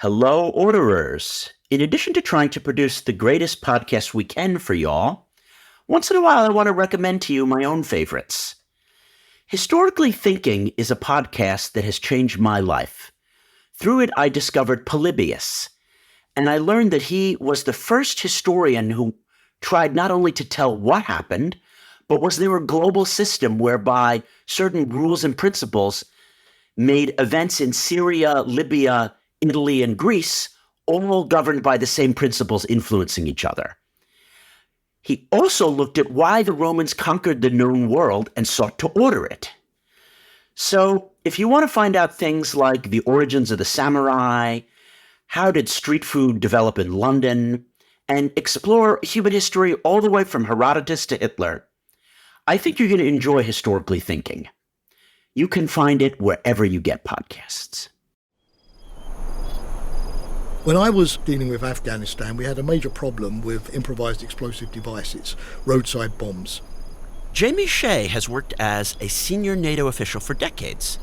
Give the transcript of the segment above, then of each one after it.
Hello, orderers. In addition to trying to produce the greatest podcast we can for y'all, once in a while I want to recommend to you my own favorites. Historically Thinking is a podcast that has changed my life. Through it, I discovered Polybius, and I learned that he was the first historian who tried not only to tell what happened, but was there a global system whereby certain rules and principles made events in Syria, Libya, Italy, and Greece all governed by the same principles influencing each other. He also looked at why the Romans conquered the known world and sought to order it. So, if you want to find out things like the origins of the samurai, how did street food develop in London, and explore human history all the way from Herodotus to Hitler, I think you're going to enjoy Historically Thinking. You can find it wherever you get podcasts. When I was dealing with Afghanistan, we had a major problem with improvised explosive devices, roadside bombs. Jamie Shea has worked as a senior NATO official for decades.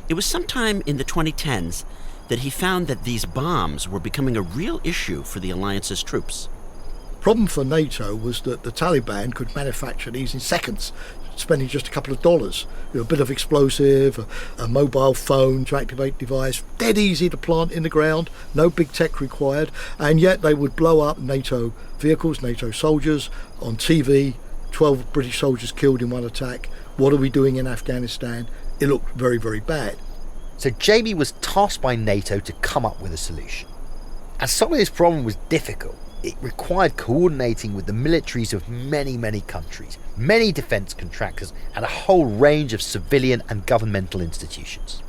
It was sometime in the 2010s that he found that these bombs were becoming a real issue for the alliance's troops. Problem for NATO was that the Taliban could manufacture these in seconds, spending just a couple of dollars. A bit of explosive, a mobile phone to activate device, dead easy to plant in the ground, no big tech required, and yet they would blow up NATO vehicles, NATO soldiers on TV. 12 British soldiers killed in one attack. What are we doing in Afghanistan? It looked very, very bad. So Jamie was tasked by NATO to come up with a solution. As solving this problem was difficult, it required coordinating with the militaries of many, many countries, many defence contractors, and a whole range of civilian and governmental institutions.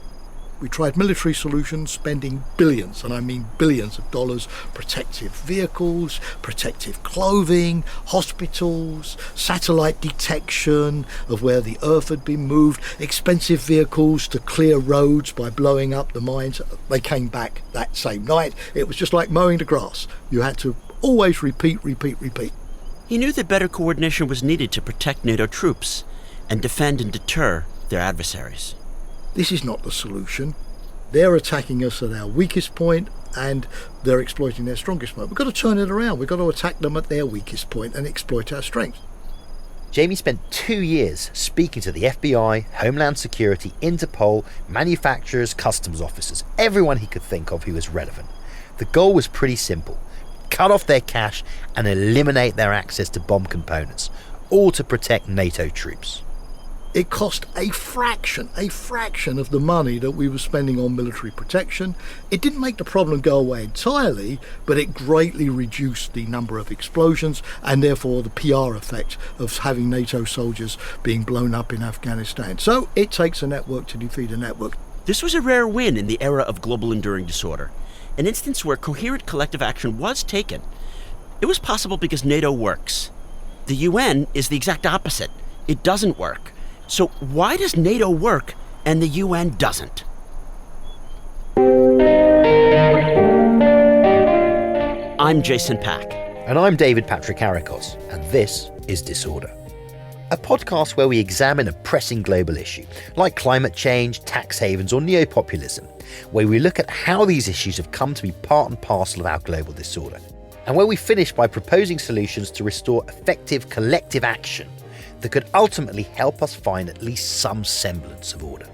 We tried military solutions, spending billions, and I mean billions of dollars, protective vehicles, protective clothing, hospitals, satellite detection of where the earth had been moved, expensive vehicles to clear roads by blowing up the mines. They came back that same night. It was just like mowing the grass. You had to always repeat. He knew that better coordination was needed to protect NATO troops and defend and deter their adversaries. This is not the solution. They're attacking us at our weakest point and they're exploiting their strongest point. We've got to turn it around. We've got to attack them at their weakest point and exploit our strength. Jamie spent 2 years speaking to the FBI, Homeland Security, Interpol, manufacturers, customs officers, everyone he could think of who was relevant. The goal was pretty simple. Cut off their cash and eliminate their access to bomb components, all to protect NATO troops. It cost a fraction of the money that we were spending on military protection. It didn't make the problem go away entirely, but it greatly reduced the number of explosions and therefore the PR effect of having NATO soldiers being blown up in Afghanistan. So it takes a network to defeat a network. This was a rare win in the era of global enduring disorder, an instance where coherent collective action was taken. It was possible because NATO works. The UN is the exact opposite. It doesn't work. So why does NATO work and the UN doesn't? I'm Jason Pack. And I'm David Patrick Arakos, and this is Disorder, a podcast where we examine a pressing global issue, like climate change, tax havens, or neopopulism, where we look at how these issues have come to be part and parcel of our global disorder, and where we finish by proposing solutions to restore effective collective action that could ultimately help us find at least some semblance of order.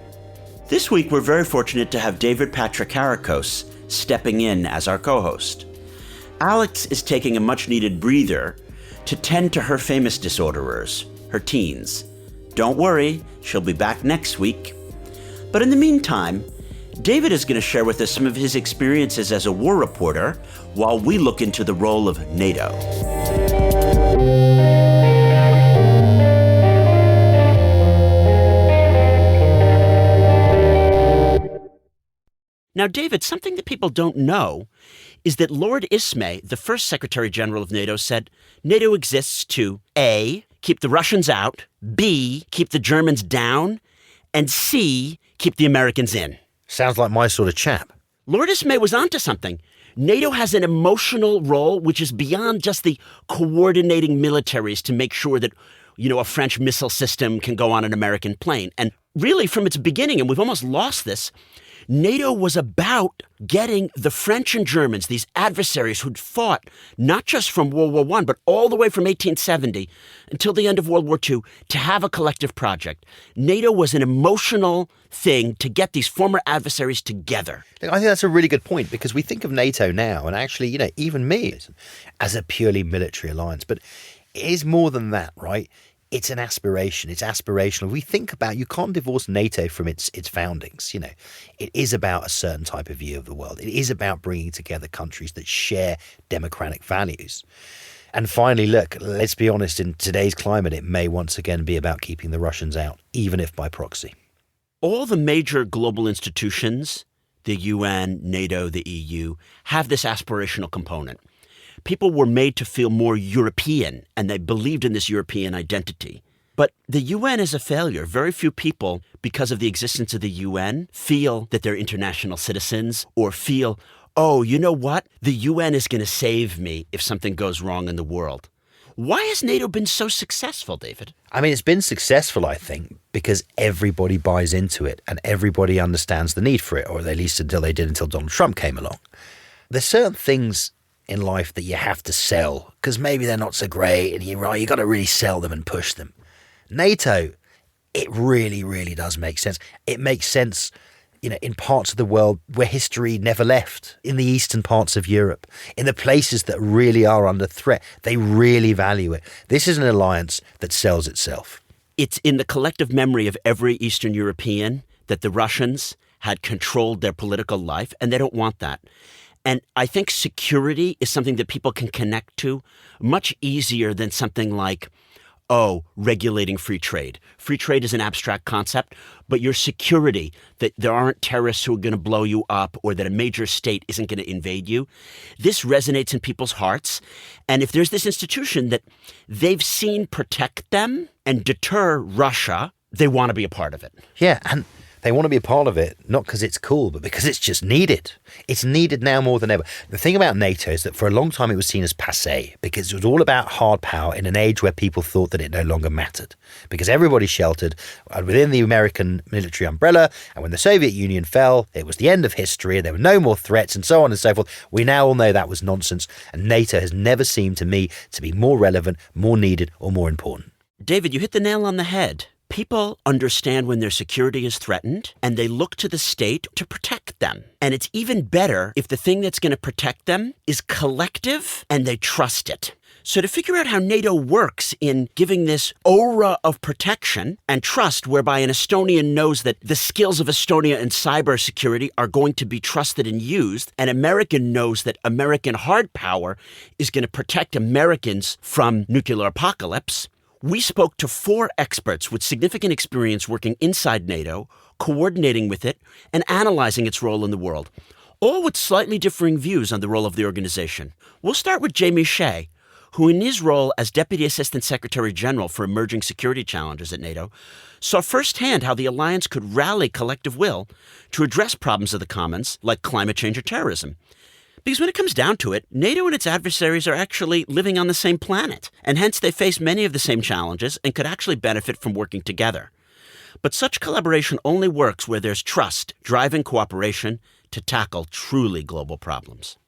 This week, we're very fortunate to have David Patrick Arakos stepping in as our co-host. Alex is taking a much-needed breather to tend to her famous disorderers, her teens. Don't worry, she'll be back next week. But in the meantime, David is going to share with us some of his experiences as a war reporter while we look into the role of NATO. Now, David, something that people don't know is that Lord Ismay, the first Secretary General of NATO, said NATO exists to A, keep the Russians out, B, keep the Germans down, and C, keep the Americans in. Sounds like my sort of chap. Lord Ismay was onto something. NATO has an emotional role which is beyond just the coordinating militaries to make sure that a French missile system can go on an American plane. And really, from its beginning, and we've almost lost this, NATO was about getting the French and Germans, these adversaries who'd fought not just from World War I, but all the way from 1870 until the end of World War II, to have a collective project. NATO was an emotional thing to get these former adversaries together. I think that's a really good point, because we think of NATO now, and actually, even me, as a purely military alliance. But it is more than that, right? It's an aspiration. It's aspirational. We think about, you can't divorce NATO from its foundings. It is about a certain type of view of the world. It is about bringing together countries that share democratic values. And finally, look, let's be honest, in today's climate, it may once again be about keeping the Russians out, even if by proxy. All the major global institutions, the UN, NATO, the EU, have this aspirational component. People were made to feel more European, and they believed in this European identity. But the UN is a failure. Very few people, because of the existence of the UN, feel that they're international citizens or feel, oh, you know what? The UN is going to save me if something goes wrong in the world. Why has NATO been so successful, David? I mean, it's been successful, I think, because everybody buys into it and everybody understands the need for it, or at least until Donald Trump came along. There's certain things in life that you have to sell because maybe they're not so great, and you got to really sell them and push them. NATO, it really, really does make sense. It makes sense, in parts of the world where history never left, in the eastern parts of Europe, in the places that really are under threat. They really value it. This is an alliance that sells itself. It's in the collective memory of every Eastern European that the Russians had controlled their political life, and they don't want that. And I think security is something that people can connect to much easier than something like, regulating free trade. Free trade is an abstract concept, but your security, that there aren't terrorists who are going to blow you up or that a major state isn't going to invade you, this resonates in people's hearts. And if there's this institution that they've seen protect them and deter Russia, they want to be a part of it. Yeah, and they want to be a part of it, not because it's cool, but because it's just needed. It's needed now more than ever. The thing about NATO is that for a long time it was seen as passé, because it was all about hard power in an age where people thought that it no longer mattered, because everybody sheltered within the American military umbrella, and when the Soviet Union fell, it was the end of history, there were no more threats, and so on and so forth. We now all know that was nonsense, and NATO has never seemed to me to be more relevant, more needed, or more important. David, you hit the nail on the head. People understand when their security is threatened, and they look to the state to protect them. And it's even better if the thing that's going to protect them is collective and they trust it. So to figure out how NATO works in giving this aura of protection and trust, whereby an Estonian knows that the skills of Estonia in cybersecurity are going to be trusted and used, an American knows that American hard power is going to protect Americans from nuclear apocalypse, we spoke to 4 experts with significant experience working inside NATO, coordinating with it, and analyzing its role in the world, all with slightly differing views on the role of the organization. We'll start with Shea, who in his role as Deputy Assistant Secretary General for Emerging Security Challenges at NATO, saw firsthand how the alliance could rally collective will to address problems of the commons like climate change or terrorism. Because when it comes down to it, NATO and its adversaries are actually living on the same planet, and hence they face many of the same challenges and could actually benefit from working together. But such collaboration only works where there's trust, driving cooperation to tackle truly global problems.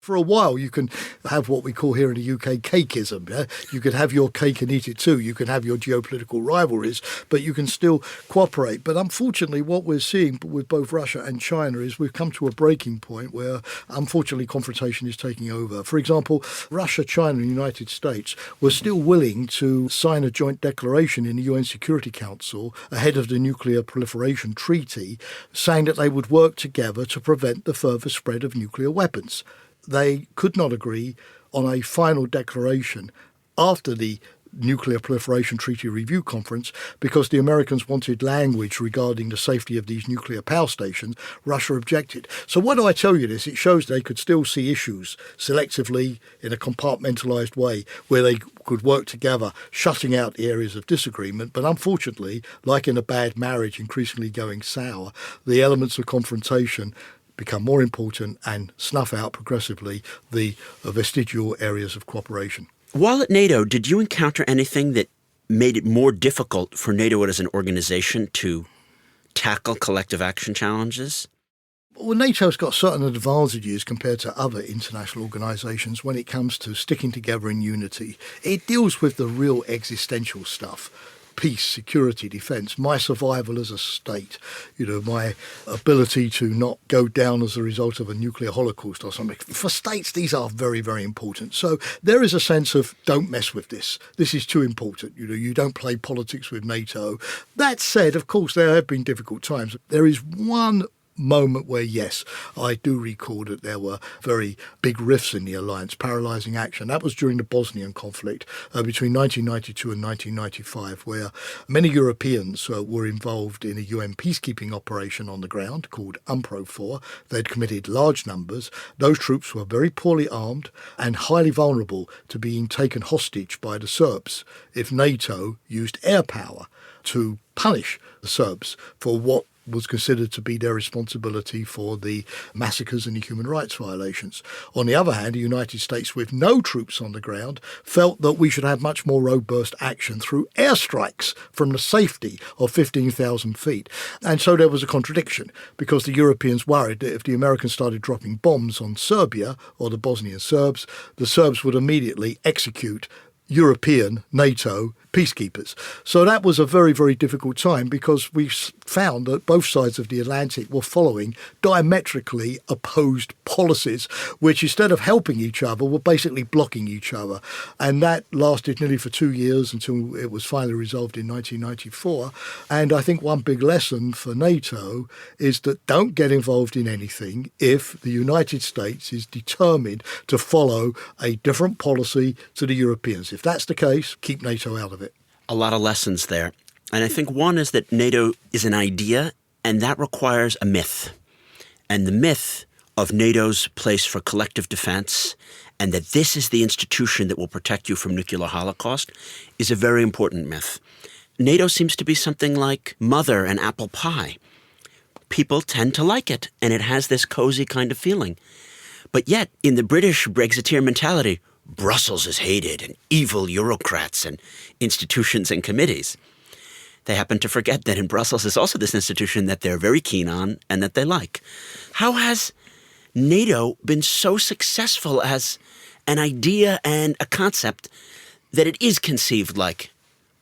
For a while, you can have what we call here in the UK cakeism. Yeah? You can have your cake and eat it too. You can have your geopolitical rivalries, but you can still cooperate. But unfortunately, what we're seeing with both Russia and China is we've come to a breaking point where, unfortunately, confrontation is taking over. For example, Russia, China, and the United States were still willing to sign a joint declaration in the UN Security Council ahead of the Nuclear Proliferation Treaty, saying that they would work together to prevent the further spread of nuclear weapons. They could not agree on a final declaration after the Nuclear Proliferation Treaty Review Conference because the Americans wanted language regarding the safety of these nuclear power stations. Russia objected. So why do I tell you this? It shows they could still see issues selectively in a compartmentalised way where they could work together, shutting out the areas of disagreement. But unfortunately, like in a bad marriage increasingly going sour, the elements of confrontation become more important and snuff out progressively the vestigial areas of cooperation. While at NATO, did you encounter anything that made it more difficult for NATO as an organization to tackle collective action challenges? Well, NATO's got certain advantages compared to other international organisations when it comes to sticking together in unity. It deals with the real existential stuff. Peace, security, defence, my survival as a state, my ability to not go down as a result of a nuclear holocaust or something. For states, these are very, very important. So there is a sense of don't mess with this. This is too important. You don't play politics with NATO. That said, of course, there have been difficult times. There is one moment where, yes, I do recall that there were very big rifts in the alliance, paralysing action. That was during the Bosnian conflict between 1992 and 1995, where many Europeans were involved in a UN peacekeeping operation on the ground called UNPROFOR. They'd committed large numbers. Those troops were very poorly armed and highly vulnerable to being taken hostage by the Serbs if NATO used air power to punish the Serbs for what was considered to be their responsibility for the massacres and the human rights violations. On the other hand, the United States, with no troops on the ground, felt that we should have much more robust action through airstrikes from the safety of 15,000 feet. And so there was a contradiction, because the Europeans worried that if the Americans started dropping bombs on Serbia or the Bosnian Serbs, the Serbs would immediately execute European NATO peacekeepers. So that was a very, very difficult time, because we found that both sides of the Atlantic were following diametrically opposed policies, which instead of helping each other were basically blocking each other. And that lasted nearly for 2 years until it was finally resolved in 1994. And I think one big lesson for NATO is that don't get involved in anything if the United States is determined to follow a different policy to the Europeans. If that's the case, keep NATO out of it. A lot of lessons there. And I think one is that NATO is an idea, and that requires a myth. And the myth of NATO's place for collective defense, and that this is the institution that will protect you from nuclear holocaust, is a very important myth. NATO seems to be something like mother and apple pie. People tend to like it, and it has this cozy kind of feeling. But yet, in the British Brexiteer mentality, Brussels is hated, and evil Eurocrats and institutions and committees. They happen to forget that in Brussels is also this institution that they're very keen on and that they like. How has NATO been so successful as an idea and a concept that it is conceived like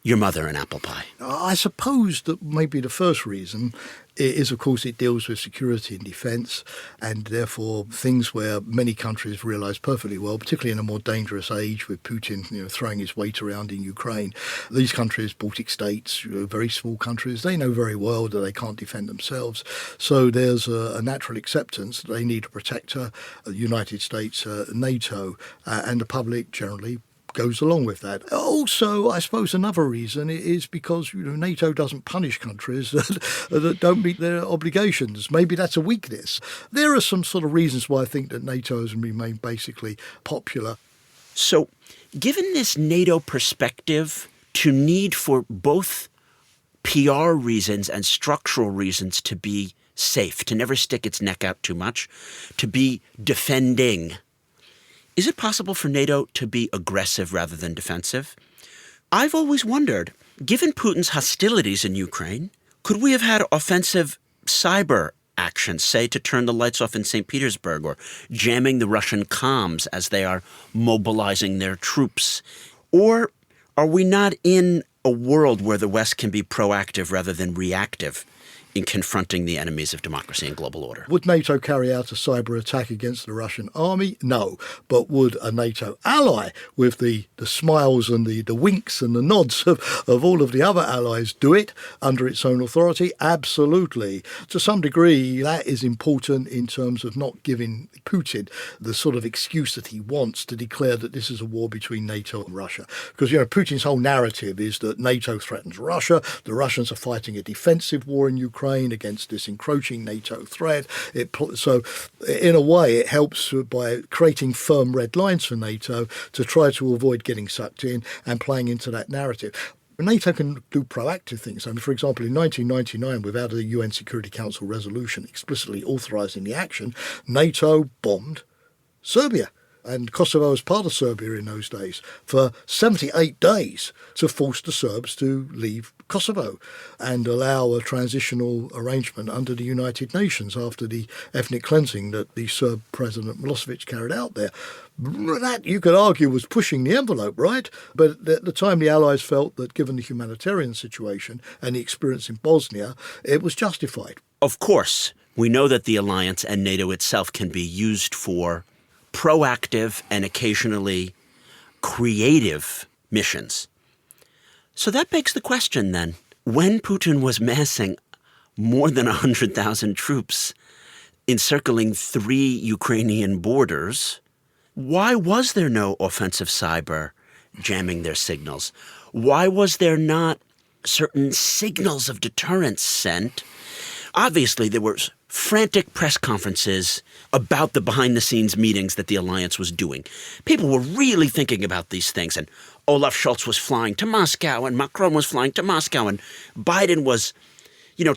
your mother and apple pie? I suppose that maybe the first reason is, of course, it deals with security and defence, and therefore things where many countries realise perfectly well, particularly in a more dangerous age with Putin throwing his weight around in Ukraine. These countries, Baltic states, very small countries, they know very well that they can't defend themselves. So there's a natural acceptance that they need to protect the United States, NATO, and the public generally goes along with that. Also, I suppose another reason is because NATO doesn't punish countries that don't meet their obligations. Maybe that's a weakness. There are some sort of reasons why I think that NATO has remained basically popular. So, given this NATO perspective to need for both PR reasons and structural reasons to be safe, to never stick its neck out too much, to be defending, is it possible for NATO to be aggressive rather than defensive? I've always wondered, given Putin's hostilities in Ukraine, could we have had offensive cyber actions, say to turn the lights off in St. Petersburg or jamming the Russian comms as they are mobilizing their troops? Or are we not in a world where the West can be proactive rather than reactive in confronting the enemies of democracy and global order? Would NATO carry out a cyber attack against the Russian army? No. But would a NATO ally, with the smiles and the winks and the nods of all of the other allies, do it under its own authority? Absolutely. To some degree, that is important in terms of not giving Putin the sort of excuse that he wants to declare that this is a war between NATO and Russia. Because, Putin's whole narrative is that NATO threatens Russia, the Russians are fighting a defensive war in Ukraine against this encroaching NATO threat. So in a way, it helps by creating firm red lines for NATO to try to avoid getting sucked in and playing into that narrative. NATO can do proactive things. For example, in 1999, without a UN Security Council resolution explicitly authorising the action, NATO bombed Serbia. and Kosovo was part of Serbia in those days, for 78 days to force the Serbs to leave Kosovo and allow a transitional arrangement under the United Nations after the ethnic cleansing that the Serb President Milosevic carried out there. That, you could argue, was pushing the envelope, right? But at the time, the Allies felt that given the humanitarian situation and the experience in Bosnia, it was justified. Of course, we know that the alliance and NATO itself can be used for proactive and occasionally creative missions. So that begs the question then, when Putin was massing more than 100,000 troops encircling 3 Ukrainian borders, why was there no offensive cyber jamming their signals? Why was there not certain signals of deterrence sent? Obviously, there were frantic press conferences about the behind-the-scenes meetings that the alliance was doing. People were really thinking about these things, and Olaf Scholz was flying to Moscow, and Macron was flying to Moscow, and Biden was,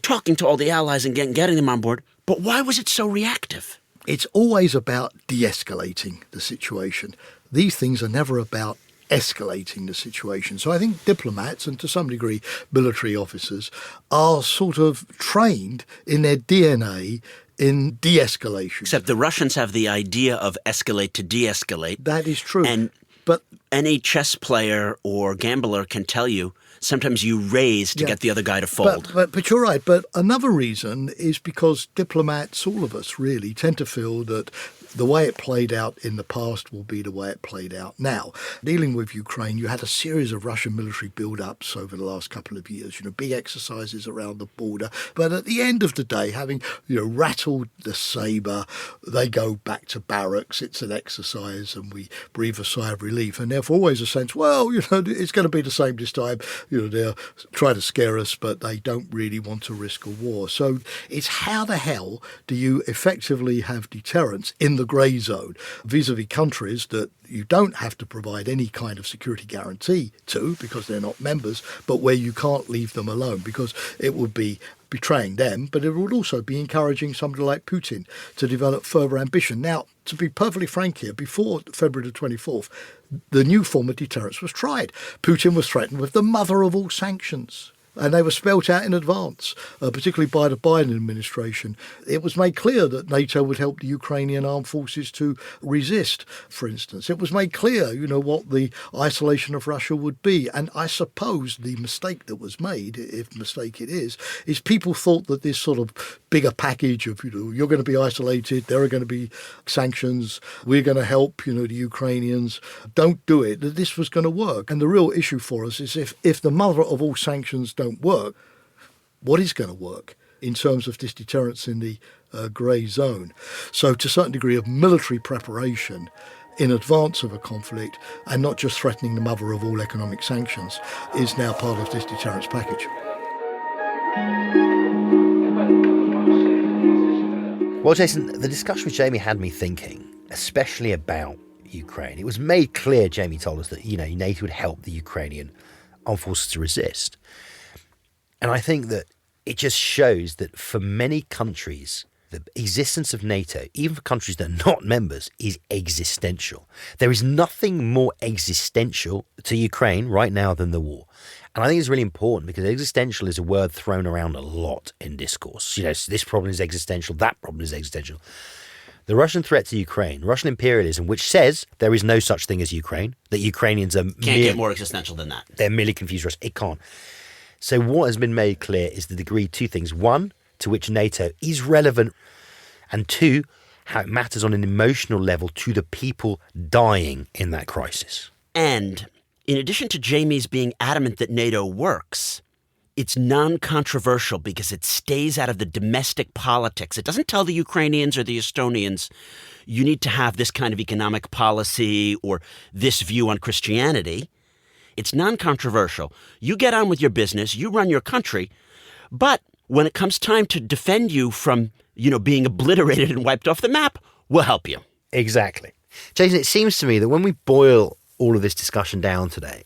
talking to all the allies and getting them on board. But why was it so reactive? It's always about de-escalating the situation. These things are never about escalating the situation. So I think diplomats and to some degree military officers are sort of trained in their DNA in de-escalation. Except the Russians have the idea of escalate to de-escalate. That is true. But any chess player or gambler can tell you sometimes you raise to get the other guy to fold. But you're right. But another reason is because diplomats, all of us really, tend to feel that the way it played out in the past will be the way it played out now. Dealing with Ukraine, you had a series of Russian military build-ups over the last couple of years, big exercises around the border. But at the end of the day, having, rattled the sabre, they go back to barracks. It's an exercise and we breathe a sigh of relief. And therefore always a sense, well, it's going to be the same this time. They'll try to scare us, but they don't really want to risk a war. So it's how the hell do you effectively have deterrence in the grey zone vis-a-vis countries that you don't have to provide any kind of security guarantee to because they're not members, but where you can't leave them alone because it would be betraying them, but it would also be encouraging somebody like Putin to develop further ambition. Now, to be perfectly frank here, before February the 24th, the new form of deterrence was tried. Putin was threatened with the mother of all sanctions. And they were spelt out in advance, particularly by the Biden administration. It was made clear that NATO would help the Ukrainian armed forces to resist, for instance. It was made clear, what the isolation of Russia would be. And I suppose the mistake that was made, if mistake it is people thought that this sort of bigger package of, you're going to be isolated, there are going to be sanctions, we're going to help, the Ukrainians, don't do it, that this was going to work. And the real issue for us is if the mother of all sanctions don't work, what is going to work in terms of this deterrence in the grey zone? So to a certain degree of military preparation in advance of a conflict and not just threatening the mother of all economic sanctions is now part of this deterrence package. Well, Jason, the discussion with Jamie had me thinking, especially about Ukraine. It was made clear, Jamie told us, that, NATO would help the Ukrainian armed forces to resist. And I think that it just shows that for many countries, the existence of NATO, even for countries that are not members, is existential. There is nothing more existential to Ukraine right now than the war. And I think it's really important because existential is a word thrown around a lot in discourse. This problem is existential, that problem is existential. The Russian threat to Ukraine, Russian imperialism, which says there is no such thing as Ukraine, that Ukrainians are... Can't get more existential than that. They're merely confused Russians. It can't. So what has been made clear is the degree, two things. One, to which NATO is relevant. And two, how it matters on an emotional level to the people dying in that crisis. And in addition to Jamie's being adamant that NATO works, it's non-controversial because it stays out of the domestic politics. It doesn't tell the Ukrainians or the Estonians, you need to have this kind of economic policy or this view on Christianity. It's non-controversial. You get on with your business, you run your country, but when it comes time to defend you from, being obliterated and wiped off the map, we'll help you. Exactly. Jason, it seems to me that when we boil all of this discussion down today,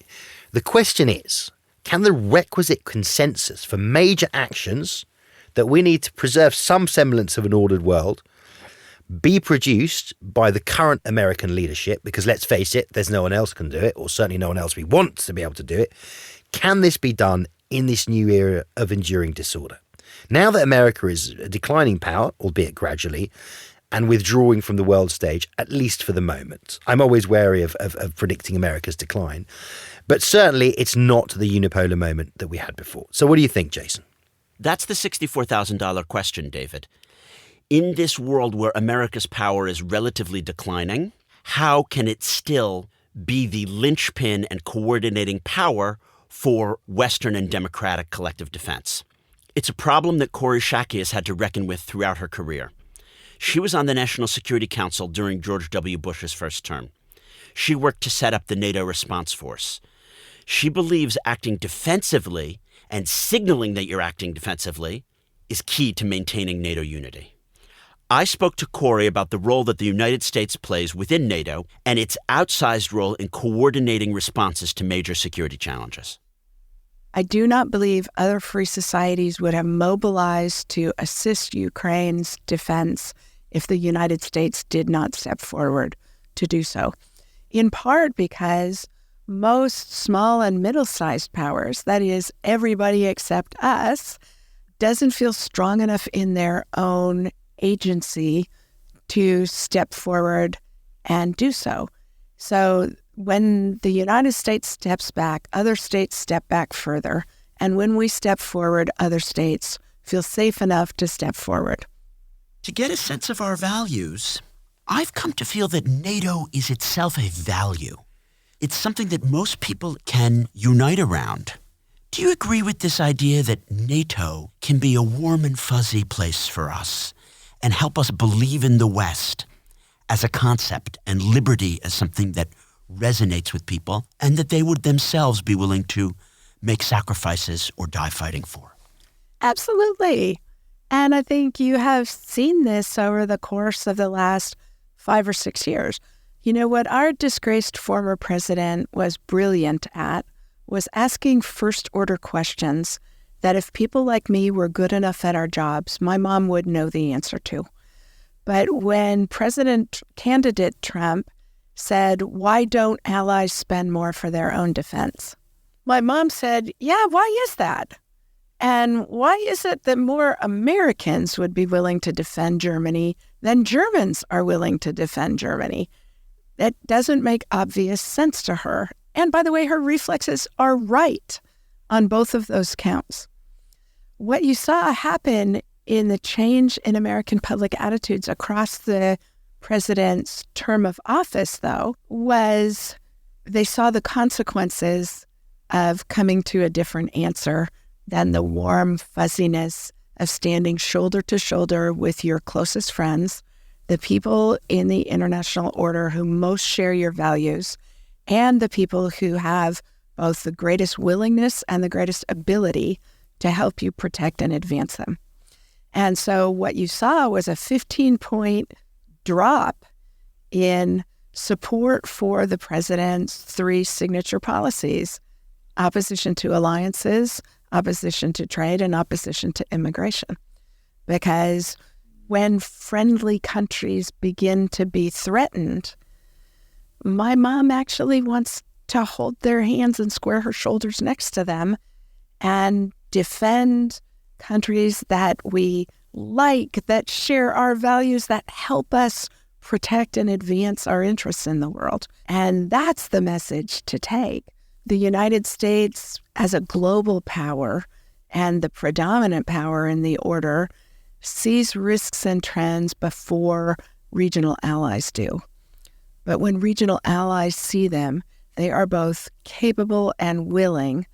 the question is, can the requisite consensus for major actions that we need to preserve some semblance of an ordered world be produced by the current American leadership, because let's face it, there's no one else can do it, or certainly no one else we want to be able to do it. Can this be done in this new era of enduring disorder? Now that America is a declining power, albeit gradually, and withdrawing from the world stage, at least for the moment. I'm always wary of predicting America's decline. But certainly it's not the unipolar moment that we had before. So what do you think, Jason? That's the $64,000 question, David. In this world where America's power is relatively declining, how can it still be the linchpin and coordinating power for Western and democratic collective defense? It's a problem that Kori Schake has had to reckon with throughout her career. She was on the National Security Council during George W. Bush's first term. She worked to set up the NATO response force. She believes acting defensively and signaling that you're acting defensively is key to maintaining NATO unity. I spoke to Kori about the role that the United States plays within NATO and its outsized role in coordinating responses to major security challenges. I do not believe other free societies would have mobilized to assist Ukraine's defense if the United States did not step forward to do so. In part because most small and middle-sized powers, that is, everybody except us, doesn't feel strong enough in their own agency to step forward and do so. So when the United States steps back, other states step back further. And when we step forward, other states feel safe enough to step forward. To get a sense of our values, I've come to feel that NATO is itself a value. It's something that most people can unite around. Do you agree with this idea that NATO can be a warm and fuzzy place for us and help us believe in the West as a concept and liberty as something that resonates with people, and that they would themselves be willing to make sacrifices or die fighting for? Absolutely. And I think you have seen this over the course of the last 5 or 6 years. You know, what our disgraced former president was brilliant at was asking first-order questions that if people like me were good enough at our jobs, my mom would know the answer to. But when candidate Trump said, why don't allies spend more for their own defense? My mom said, yeah, why is that? And why is it that more Americans would be willing to defend Germany than Germans are willing to defend Germany? That doesn't make obvious sense to her. And by the way, her reflexes are right on both of those counts. What you saw happen in the change in American public attitudes across the president's term of office, though, was they saw the consequences of coming to a different answer than the warm fuzziness of standing shoulder to shoulder with your closest friends, the people in the international order who most share your values, and the people who have both the greatest willingness and the greatest ability to help you protect and advance them. And so what you saw was a 15-point drop in support for the president's 3 signature policies: opposition to alliances, opposition to trade, and opposition to immigration. Because when friendly countries begin to be threatened, my mom actually wants to hold their hands and square her shoulders next to them and defend countries that we like, that share our values, that help us protect and advance our interests in the world. And that's the message to take. The United States, as a global power and the predominant power in the order, sees risks and trends before regional allies do. But when regional allies see them, they are both capable and willing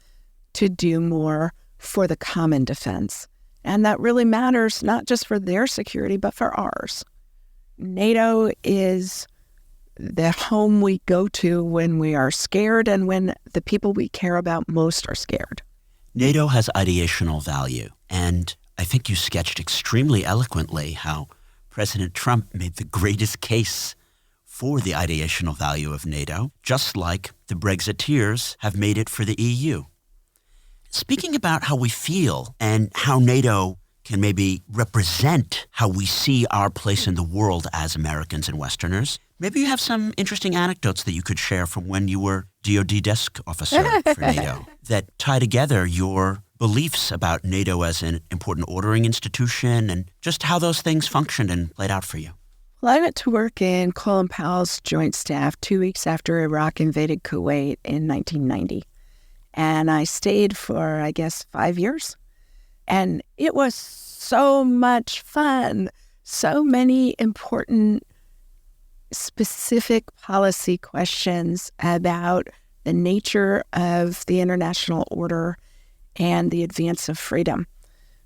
to do more for the common defense. And that really matters not just for their security, but for ours. NATO is the home we go to when we are scared and when the people we care about most are scared. NATO has ideational value, and I think you sketched extremely eloquently how President Trump made the greatest case for the ideational value of NATO, just like the Brexiteers have made it for the EU. Speaking about how we feel and how NATO can maybe represent how we see our place in the world as Americans and Westerners. Maybe you have some interesting anecdotes that you could share from when you were DoD desk officer for NATO that tie together your beliefs about NATO as an important ordering institution and just how those things functioned and played out for you. Well, I went to work in Colin Powell's Joint Staff 2 weeks after Iraq invaded Kuwait in 1990. And I stayed for, I guess, 5 years. And it was so much fun. So many important, specific policy questions about the nature of the international order and the advance of freedom,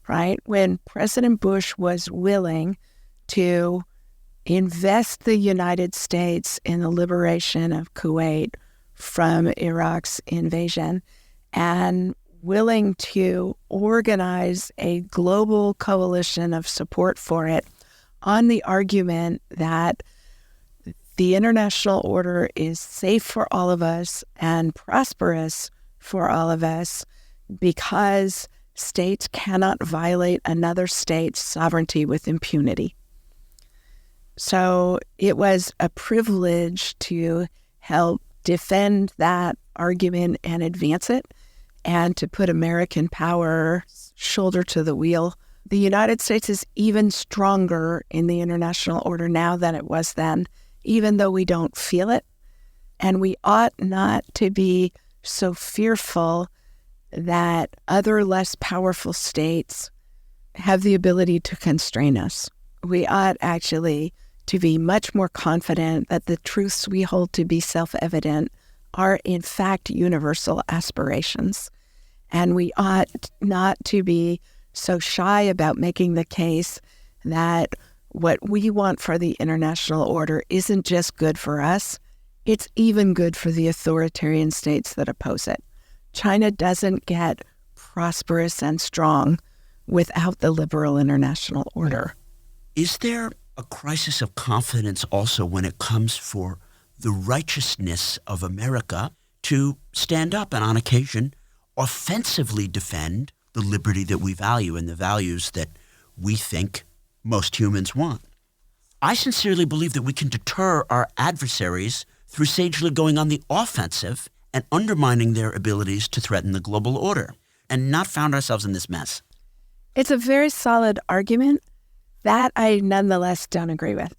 right? When President Bush was willing to invest the United States in the liberation of Kuwait from Iraq's invasion and willing to organize a global coalition of support for it on the argument that the international order is safe for all of us and prosperous for all of us because states cannot violate another state's sovereignty with impunity. So it was a privilege to help defend that argument and advance it and to put American power shoulder to the wheel. The United States is even stronger in the international order now than it was then, even though we don't feel it. And we ought not to be so fearful that other less powerful states have the ability to constrain us. We ought actually to be much more confident that the truths we hold to be self-evident are in fact universal aspirations. And we ought not to be so shy about making the case that what we want for the international order isn't just good for us, it's even good for the authoritarian states that oppose it. China doesn't get prosperous and strong without the liberal international order. Is there a crisis of confidence also when it comes for the righteousness of America to stand up and on occasion offensively defend the liberty that we value and the values that we think most humans want? I sincerely believe that we can deter our adversaries through sagely going on the offensive and undermining their abilities to threaten the global order and not found ourselves in this mess. It's a very solid argument that I nonetheless don't agree with,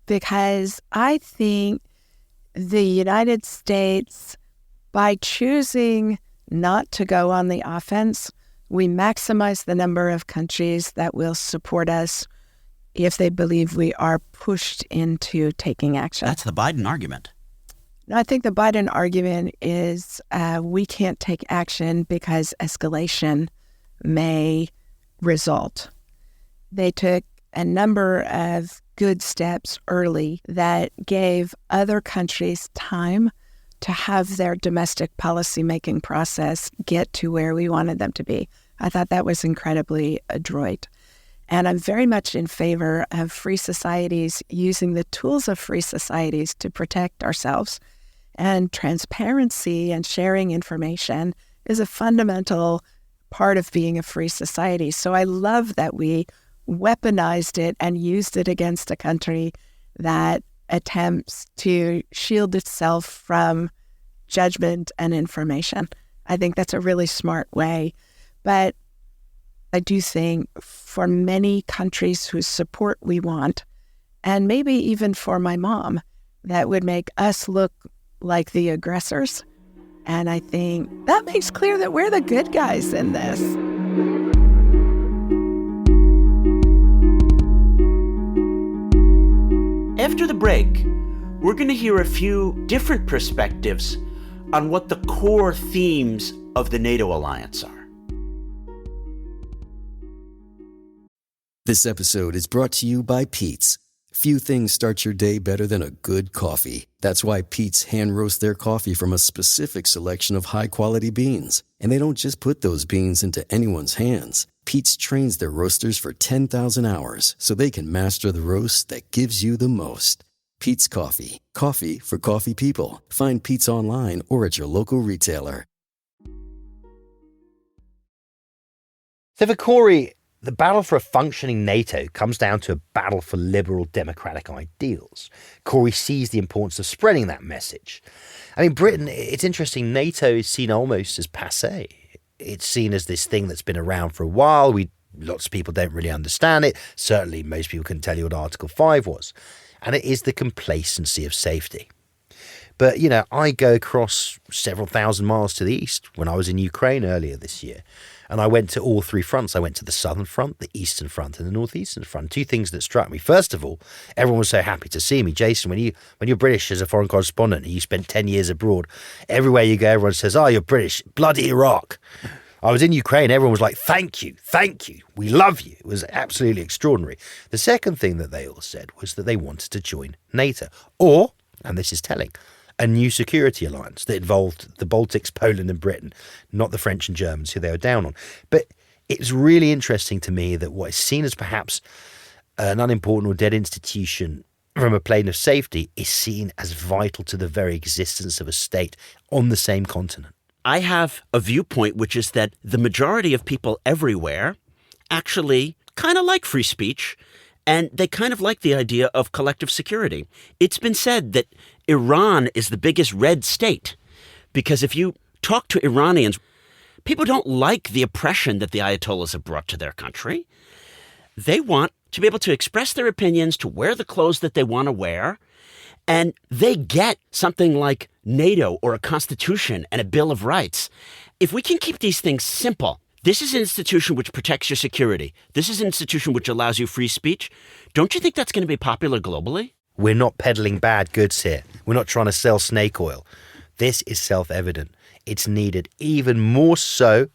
because I think the United States, by choosing not to go on the offense, we maximize the number of countries that will support us if they believe we are pushed into taking action. That's the Biden argument. No, I think the Biden argument is we can't take action because escalation may result. They took a number of good steps early that gave other countries time to have their domestic policy-making process get to where we wanted them to be. I thought that was incredibly adroit. And I'm very much in favor of free societies using the tools of free societies to protect ourselves. And transparency and sharing information is a fundamental part of being a free society. So I love that we weaponized it and used it against a country that attempts to shield itself from judgment and information. I think that's a really smart way. But I do think for many countries whose support we want, and maybe even for my mom, that would make us look like the aggressors. And I think that makes clear that we're the good guys in this. After the break, we're going to hear a few different perspectives on what the core themes of the NATO alliance are. This episode is brought to you by Pete's. Few things start your day better than a good coffee. That's why Pete's hand roast their coffee from a specific selection of high-quality beans. And they don't just put those beans into anyone's hands. Pete's trains their roasters for 10,000 hours so they can master the roast that gives you the most. Pete's Coffee. Coffee for coffee people. Find Pete's online or at your local retailer. So for Kori, The battle for a functioning NATO comes down to a battle for liberal democratic ideals. Kori sees the importance of spreading that message. I mean, Britain, it's interesting, NATO is seen almost as passé. It's seen as this thing that's been around for a while. Lots of people don't really understand it. Certainly, most people couldn't tell you what Article 5 was. And it is the complacency of safety. But, I go across several thousand miles to the east when I was in Ukraine earlier this year. And I went to all three fronts. I went to the southern front, the eastern front, and the northeastern front. Two things that struck me. First of all, everyone was so happy to see me. Jason, when you're British as a foreign correspondent and you spent 10 years abroad, everywhere you go, everyone says, "Oh, you're British, bloody Iraq." I was in Ukraine, everyone was like, thank you, we love you. It was absolutely extraordinary. The second thing that they all said was that they wanted to join NATO, or, and this is telling, a new security alliance that involved the Baltics, Poland and Britain, not the French and Germans who they were down on. But it was really interesting to me that what is seen as perhaps an unimportant or dead institution from a plane of safety is seen as vital to the very existence of a state on the same continent. I have a viewpoint, which is that the majority of people everywhere actually kind of like free speech, and they kind of like the idea of collective security. It's been said that Iran is the biggest red state because if you talk to Iranians, people don't like the oppression that the Ayatollahs have brought to their country. They want to be able to express their opinions, to wear the clothes that they want to wear, and they get something like NATO or a constitution and a Bill of Rights. If we can keep these things simple, this is an institution which protects your security. This is an institution which allows you free speech. Don't you think that's going to be popular globally? We're not peddling bad goods here. We're not trying to sell snake oil. This is self-evident. It's needed even more so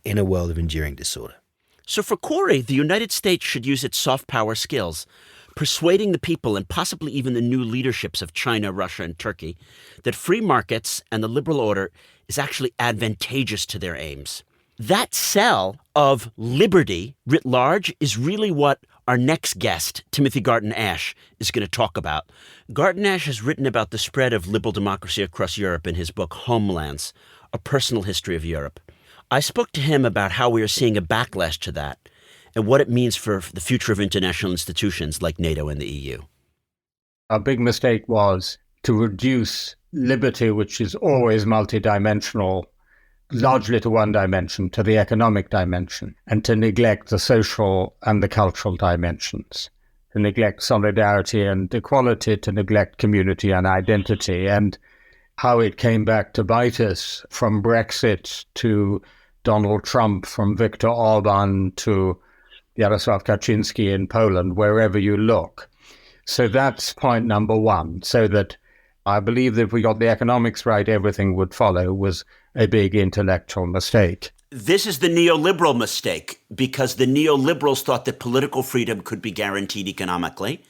in a world of enduring disorder. So for Kori, the United States should use its soft power skills, persuading the people and possibly even the new leaderships of China, Russia, and Turkey that free markets and the liberal order is actually advantageous to their aims. That sell of liberty writ large is really what our next guest, Timothy Garton Ash, is going to talk about. Garton Ash has written about the spread of liberal democracy across Europe in his book Homelands, A Personal History of Europe. I spoke to him about how we are seeing a backlash to that and what it means for the future of international institutions like NATO and the EU. A big mistake was to reduce liberty, which is always multidimensional, largely to one dimension, to the economic dimension, and to neglect the social and the cultural dimensions, to neglect solidarity and equality, to neglect community and identity, and how it came back to bite us from Brexit to Donald Trump, from Viktor Orban to Jarosław Kaczynski in Poland, wherever you look. So that's point number one. So that I believe that if we got the economics right, everything would follow, was a big intellectual mistake. This is the neoliberal mistake, because the neoliberals thought that political freedom could be guaranteed economically.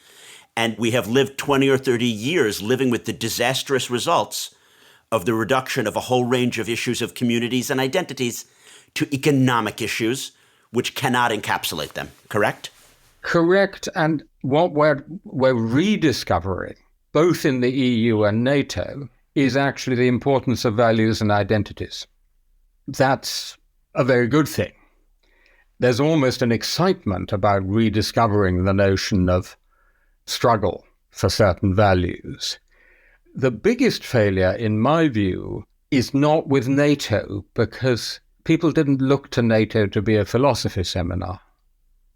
And we have lived 20 or 30 years living with the disastrous results of the reduction of a whole range of issues of communities and identities to economic issues, which cannot encapsulate them, correct? Correct. And what we're rediscovering, both in the EU and NATO, is actually the importance of values and identities. That's a very good thing. There's almost an excitement about rediscovering the notion of struggle for certain values. The biggest failure, in my view, is not with NATO, because people didn't look to NATO to be a philosophy seminar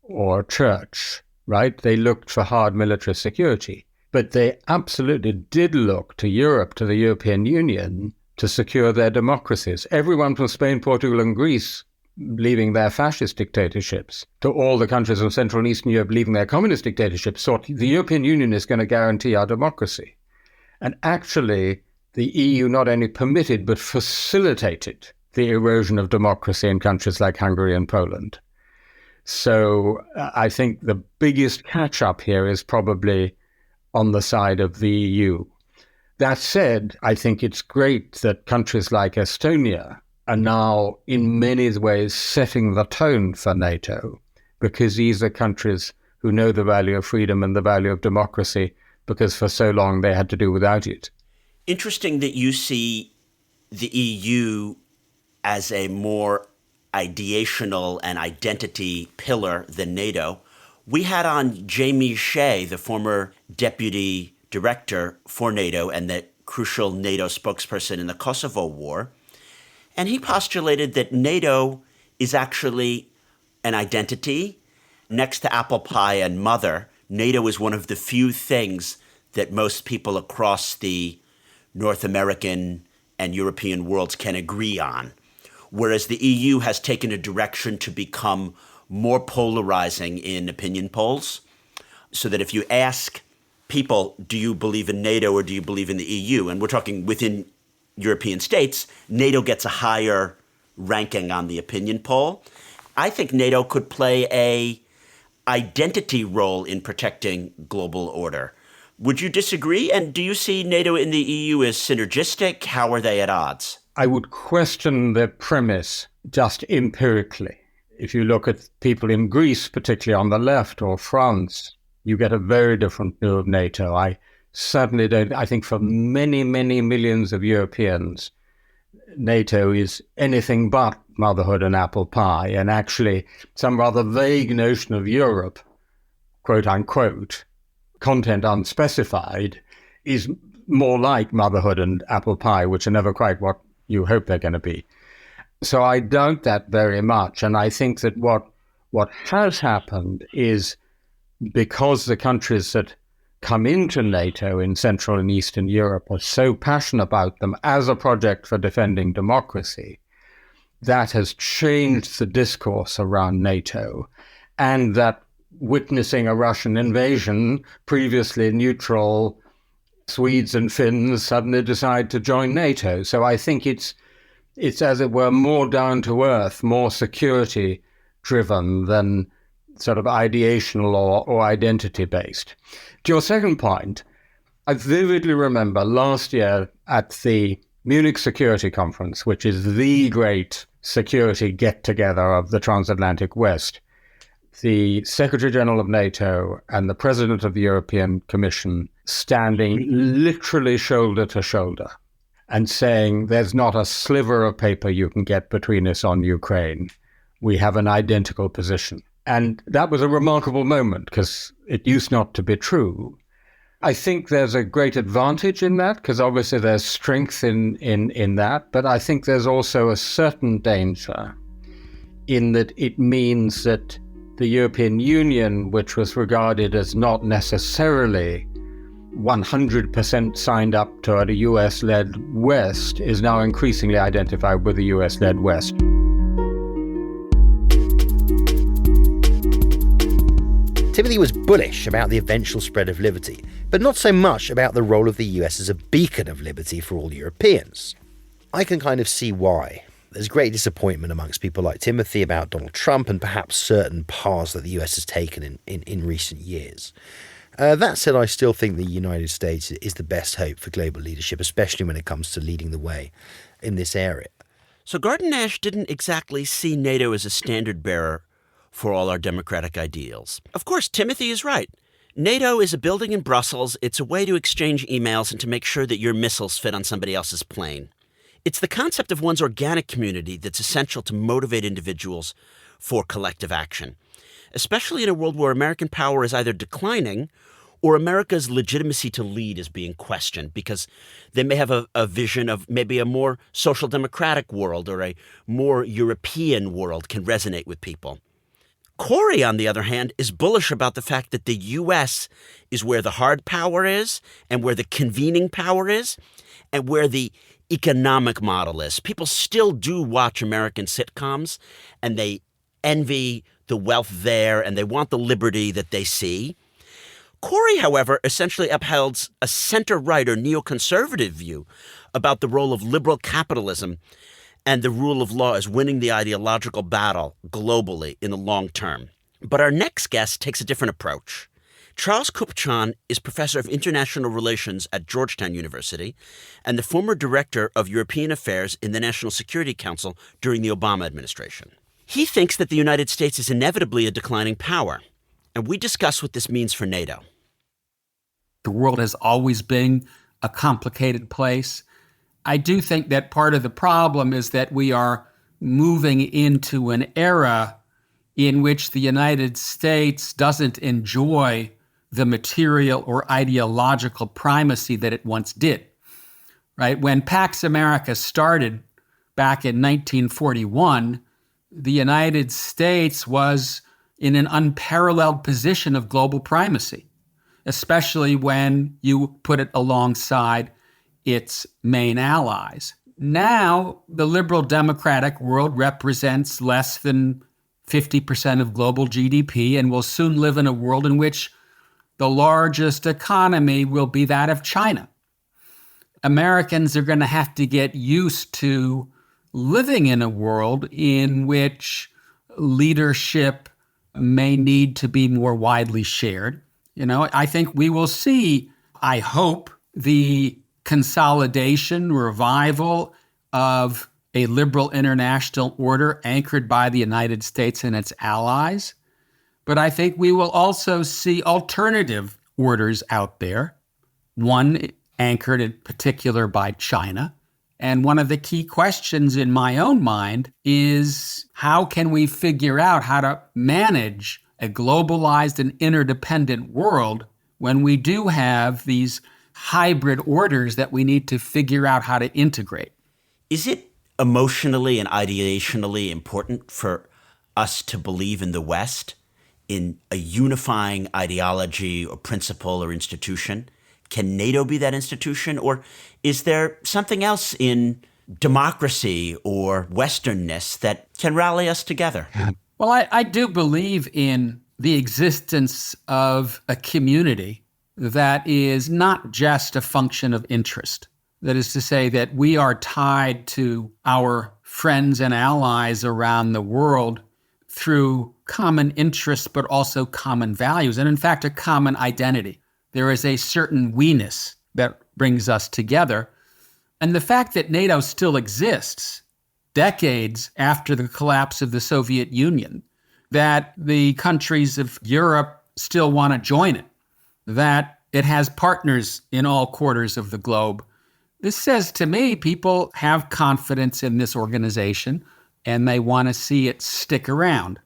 or a church, right? They looked for hard military security. But they absolutely did look to Europe, to the European Union, to secure their democracies. Everyone from Spain, Portugal and Greece leaving their fascist dictatorships, to all the countries of Central and Eastern Europe leaving their communist dictatorships, thought the European Union is going to guarantee our democracy. And actually, the EU not only permitted but facilitated the erosion of democracy in countries like Hungary and Poland. So I think the biggest catch-up here is probably on the side of the EU. That said, I think it's great that countries like Estonia are now in many ways setting the tone for NATO, because these are countries who know the value of freedom and the value of democracy, because for so long they had to do without it. Interesting that you see the EU as a more ideational and identity pillar than NATO. We had on Shea, the former deputy director for NATO and the crucial NATO spokesperson in the Kosovo War. And he postulated that NATO is actually an identity. Next to apple pie and mother, NATO is one of the few things that most people across the North American and European worlds can agree on. Whereas the EU has taken a direction to become more polarizing in opinion polls, so that if you ask people, do you believe in NATO or do you believe in the EU? And we're talking within European states, NATO gets a higher ranking on the opinion poll. I think NATO could play a identity role in protecting global order. Would you disagree? And do you see NATO and the EU as synergistic? How are they at odds? I would question the premise just empirically. If you look at people in Greece, particularly on the left, or France, you get a very different view of NATO. I certainly don't. I think for many, many millions of Europeans, NATO is anything but motherhood and apple pie. And actually, some rather vague notion of Europe, quote unquote, content unspecified, is more like motherhood and apple pie, which are never quite what you hope they're going to be. So I doubt that very much. And I think that what has happened is, because the countries that come into NATO in Central and Eastern Europe are so passionate about them as a project for defending democracy, that has changed the discourse around NATO, and that witnessing a Russian invasion, previously neutral Swedes and Finns suddenly decide to join NATO. So I think it's as it were more down to earth, more security driven than sort of ideational or identity based. To your second point, I vividly remember last year at the Munich Security Conference, which is the great security get-together of the transatlantic West, the Secretary General of NATO and the President of the European Commission standing literally shoulder to shoulder and saying, there's not a sliver of paper you can get between us on Ukraine. We have an identical position. And that was a remarkable moment, because it used not to be true. I think there's a great advantage in that, because obviously there's strength in that, but I think there's also a certain danger in that it means that the European Union, which was regarded as not necessarily 100% signed up to a US-led West, is now increasingly identified with the US-led West. Timothy was bullish about the eventual spread of liberty, but not so much about the role of the US as a beacon of liberty for all Europeans. I can kind of see why. There's great disappointment amongst people like Timothy about Donald Trump and perhaps certain paths that the US has taken in recent years. That said, I still think the United States is the best hope for global leadership, especially when it comes to leading the way in this area. So Garton Ash didn't exactly see NATO as a standard bearer for all our democratic ideals. Of course, Timothy is right. NATO is a building in Brussels. It's a way to exchange emails and to make sure that your missiles fit on somebody else's plane. It's the concept of one's organic community that's essential to motivate individuals for collective action, especially in a world where American power is either declining or America's legitimacy to lead is being questioned, because they may have a vision of maybe a more social democratic world or a more European world can resonate with people. Kori, on the other hand, is bullish about the fact that the U.S. is where the hard power is and where the convening power is and where the economic model is. People still do watch American sitcoms and they envy the wealth there and they want the liberty that they see. Kori, however, essentially upholds a center-right or neoconservative view about the role of liberal capitalism and the rule of law as winning the ideological battle globally in the long term. But our next guest takes a different approach. Charles Kupchan is professor of international relations at Georgetown University and the former director of European affairs in the National Security Council during the Obama administration. He thinks that the United States is inevitably a declining power, and we discuss what this means for NATO. The world has always been a complicated place. I do think that part of the problem is that we are moving into an era in which the United States doesn't enjoy the material or ideological primacy that it once did, right? When Pax America started back in 1941, the United States was in an unparalleled position of global primacy, especially when you put it alongside its main allies. Now, the liberal democratic world represents less than 50% of global GDP, and will soon live in a world in which the largest economy will be that of China. Americans are going to have to get used to living in a world in which leadership may need to be more widely shared. I think we will see, I hope, the consolidation, revival of a liberal international order anchored by the United States and its allies. But I think we will also see alternative orders out there, one anchored in particular by China. And one of the key questions in my own mind is, how can we figure out how to manage a globalized and interdependent world when we do have these hybrid orders that we need to figure out how to integrate? Is it emotionally and ideationally important for us to believe in the West, in a unifying ideology or principle or institution? Can NATO be that institution? Or is there something else in democracy or Westernness that can rally us together? Well, I do believe in the existence of a community that is not just a function of interest. That is to say that we are tied to our friends and allies around the world through common interests, but also common values, and in fact, a common identity. There is a certain we-ness that brings us together. And the fact that NATO still exists decades after the collapse of the Soviet Union, that the countries of Europe still want to join it, that it has partners in all quarters of the globe. This says to me, people have confidence in this organization and they want to see it stick around.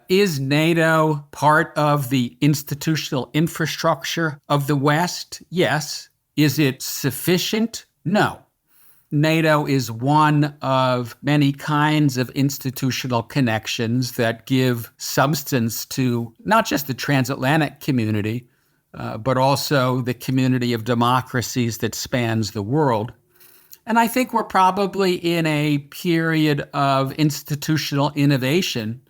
Is NATO part of the institutional infrastructure of the West? Yes. Is it sufficient? No. NATO is one of many kinds of institutional connections that give substance to not just the transatlantic community, but also the community of democracies that spans the world. And I think we're probably in a period of institutional innovation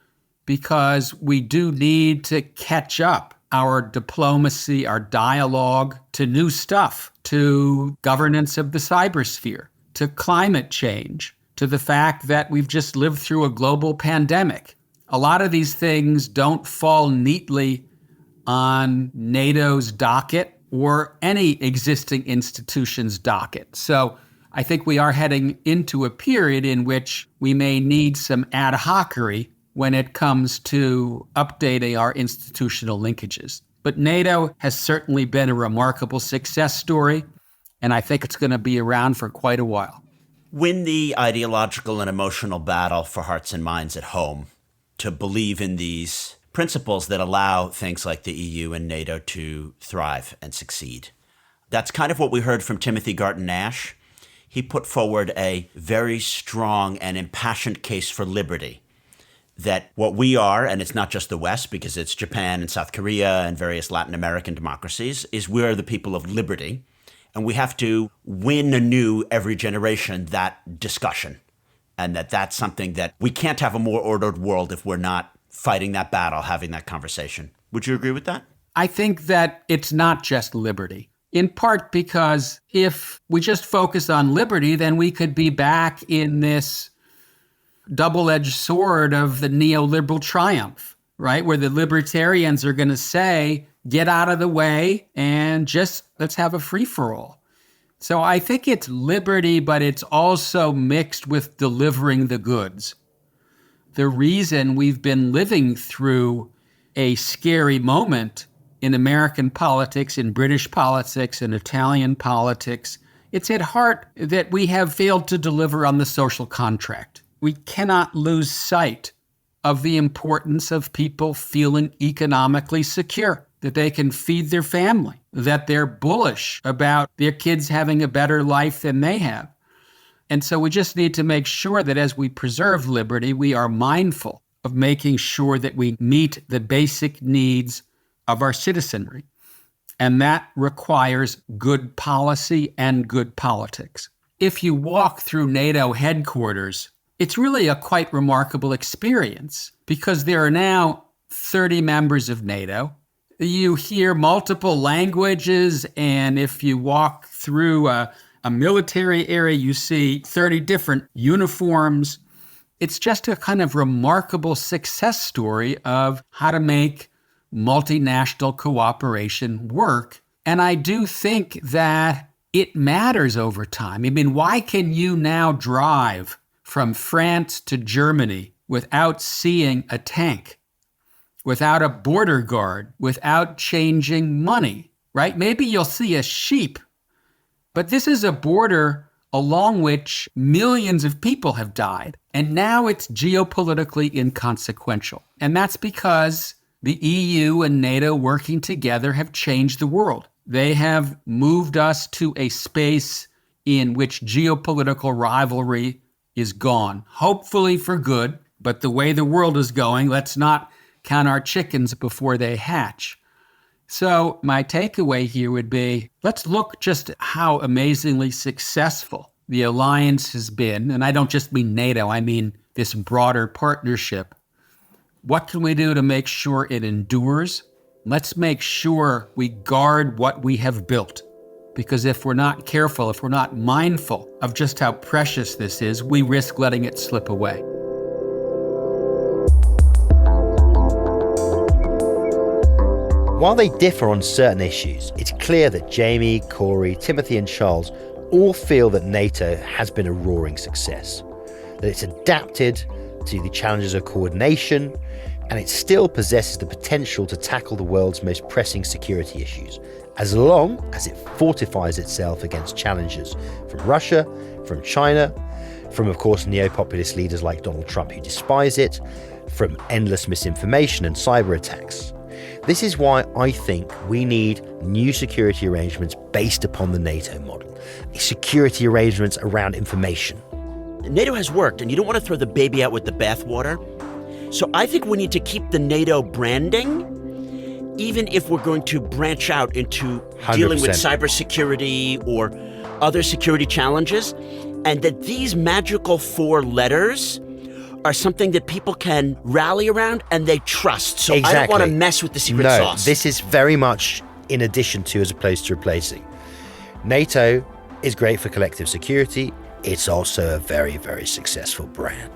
because we do need to catch up our diplomacy, our dialogue to new stuff, to governance of the cybersphere, to climate change, to the fact that we've just lived through a global pandemic. A lot of these things don't fall neatly on NATO's docket or any existing institution's docket. So I think we are heading into a period in which we may need some ad hocery when it comes to updating our institutional linkages. But NATO has certainly been a remarkable success story, and I think it's going to be around for quite a while. Win the ideological and emotional battle for hearts and minds at home, to believe in these principles that allow things like the EU and NATO to thrive and succeed. That's kind of what we heard from Timothy Garton Ash. He put forward a very strong and impassioned case for liberty, that what we are, and it's not just the West because it's Japan and South Korea and various Latin American democracies, is we're the people of liberty. And we have to win anew every generation that discussion. And that's something that we can't have a more ordered world if we're not fighting that battle, having that conversation. Would you agree with that? I think that it's not just liberty, in part because if we just focus on liberty, then we could be back in this double-edged sword of the neoliberal triumph, right? Where the libertarians are going to say, get out of the way and just let's have a free-for-all. So I think it's liberty, but it's also mixed with delivering the goods. The reason we've been living through a scary moment in American politics, in British politics, in Italian politics, it's at heart that we have failed to deliver on the social contract. we cannot lose sight of the importance of people feeling economically secure, that they can feed their family, that they're bullish about their kids having a better life than they have. And so we just need to make sure that as we preserve liberty, we are mindful of making sure that we meet the basic needs of our citizenry. And that requires good policy and good politics. If you walk through NATO headquarters, it's really a quite remarkable experience because there are now 30 members of NATO. You hear multiple languages, and if you walk through a military area, you see 30 different uniforms. It's just a kind of remarkable success story of how to make multinational cooperation work. And I do think that it matters over time. I mean, why can you now drive from France to Germany without seeing a tank, without a border guard, without changing money, right? Maybe you'll see a sheep, but this is a border along which millions of people have died. And now it's geopolitically inconsequential. And that's because the EU and NATO working together have changed the world. They have moved us to a space in which geopolitical rivalry is gone, hopefully for good. But the way the world is going, let's not count our chickens before they hatch. So my takeaway here would be, let's look just how amazingly successful the alliance has been. And I don't just mean NATO, I mean this broader partnership. What can we do to make sure it endures? Let's make sure we guard what we have built. Because if we're not careful, if we're not mindful of just how precious this is, we risk letting it slip away. While they differ on certain issues, it's clear that Jamie, Kori, Timothy and Charles all feel that NATO has been a roaring success, that it's adapted to the challenges of coordination, and it still possesses the potential to tackle the world's most pressing security issues, as long as it fortifies itself against challenges from Russia, from China, from, of course, neo-populist leaders like Donald Trump who despise it, from endless misinformation and cyber attacks. This is why I think we need new security arrangements based upon the NATO model, security arrangements around information. NATO has worked, and you don't want to throw the baby out with the bathwater. So I think we need to keep the NATO branding, even if we're going to branch out into 100%. Dealing with cybersecurity or other security challenges, and that these magical 4 letters are something that people can rally around and they trust. So exactly. I don't want to mess with the secret sauce. This is very much in addition to as opposed to replacing. NATO is great for collective security. It's also a very, very successful brand.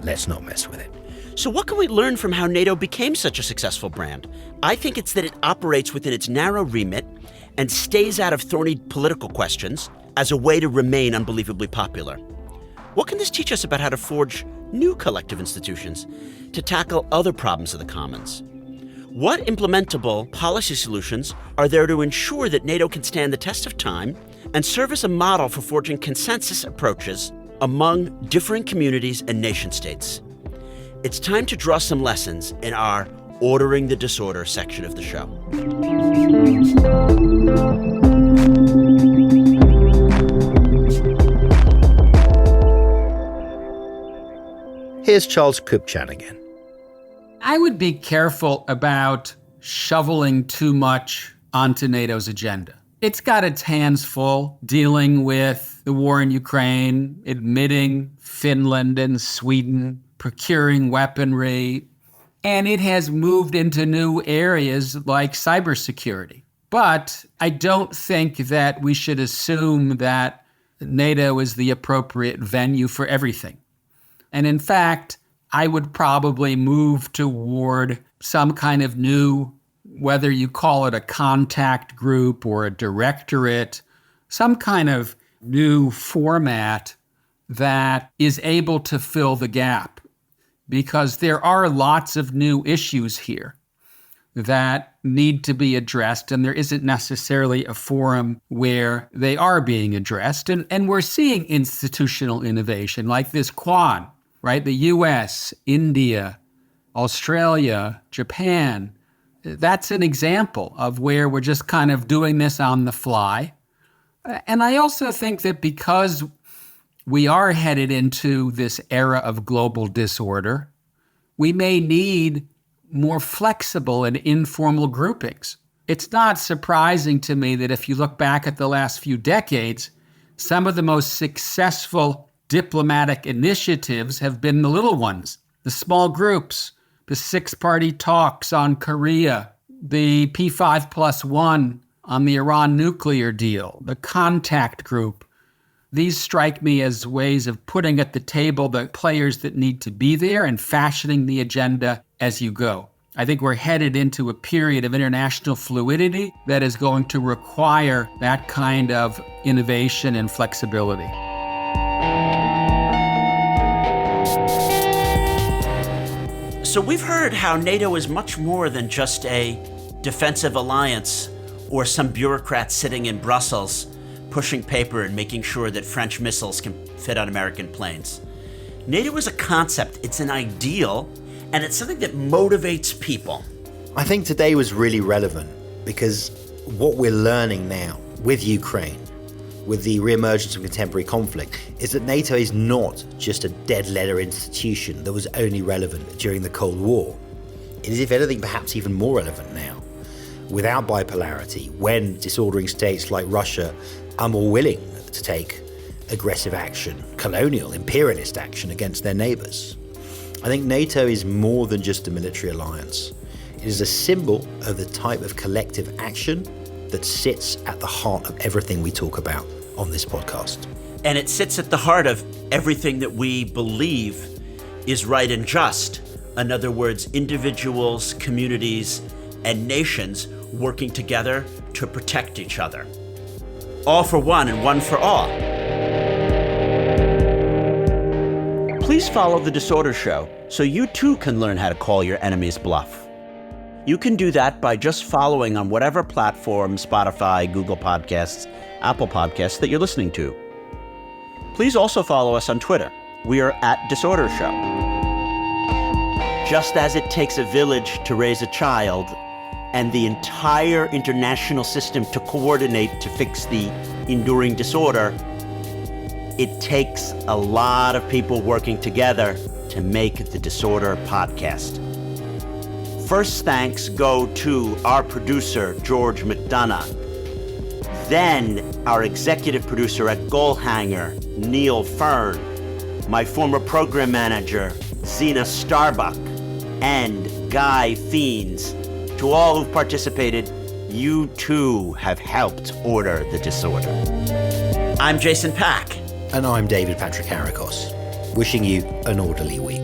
Let's not mess with it. So what can we learn from how NATO became such a successful brand? I think it's that it operates within its narrow remit and stays out of thorny political questions as a way to remain unbelievably popular. What can this teach us about how to forge new collective institutions to tackle other problems of the commons? What implementable policy solutions are there to ensure that NATO can stand the test of time and serve as a model for forging consensus approaches among differing communities and nation states? It's time to draw some lessons in our Ordering the Disorder section of the show. Here's Charles Kupchan again. I would be careful about shoveling too much onto NATO's agenda. It's got its hands full dealing with the war in Ukraine, admitting Finland and Sweden, procuring weaponry, and it has moved into new areas like cybersecurity. But I don't think that we should assume that NATO is the appropriate venue for everything. And in fact, I would probably move toward some kind of new, whether you call it a contact group or a directorate, some kind of new format that is able to fill the gap. Because there are lots of new issues here that need to be addressed, and there isn't necessarily a forum where they are being addressed. And we're seeing institutional innovation like this Quad, right? The US, India, Australia, Japan. That's an example of where we're just kind of doing this on the fly. And I also think that because we are headed into this era of global disorder, we may need more flexible and informal groupings. It's not surprising to me that if you look back at the last few decades, some of the most successful diplomatic initiatives have been the little ones, the small groups, the six-party talks on Korea, the P5+1 on the Iran nuclear deal, the contact group. These strike me as ways of putting at the table the players that need to be there and fashioning the agenda as you go. I think we're headed into a period of international fluidity that is going to require that kind of innovation and flexibility. So we've heard how NATO is much more than just a defensive alliance or some bureaucrat sitting in Brussels pushing paper and making sure that French missiles can fit on American planes. NATO is a concept, it's an ideal, and it's something that motivates people. I think today was really relevant because what we're learning now with Ukraine, with the reemergence of contemporary conflict, is that NATO is not just a dead-letter institution that was only relevant during the Cold War. It is, if anything, perhaps even more relevant now. Without bipolarity, when disordering states like Russia are more willing to take aggressive action, colonial, imperialist action against their neighbours. I think NATO is more than just a military alliance. It is a symbol of the type of collective action that sits at the heart of everything we talk about on this podcast. And it sits at the heart of everything that we believe is right and just. In other words, individuals, communities, and nations working together to protect each other. All for one and one for all. Please follow The Disorder Show so you too can learn how to call your enemy's bluff. You can do that by just following on whatever platform, Spotify, Google Podcasts, Apple Podcasts that you're listening to. Please also follow us on Twitter. We are at Disorder Show. Just as it takes a village to raise a child and the entire international system to coordinate to fix the enduring disorder, it takes a lot of people working together to make the Disorder podcast. First thanks go to our producer, George McDonough. Then our executive producer at Goalhanger, Neil Fern. My former program manager, Zena Starbuck. And Guy Fiends. To all who've participated, you too have helped order the disorder. I'm Jason Pack. And I'm David Patrick Harakos, wishing you an orderly week.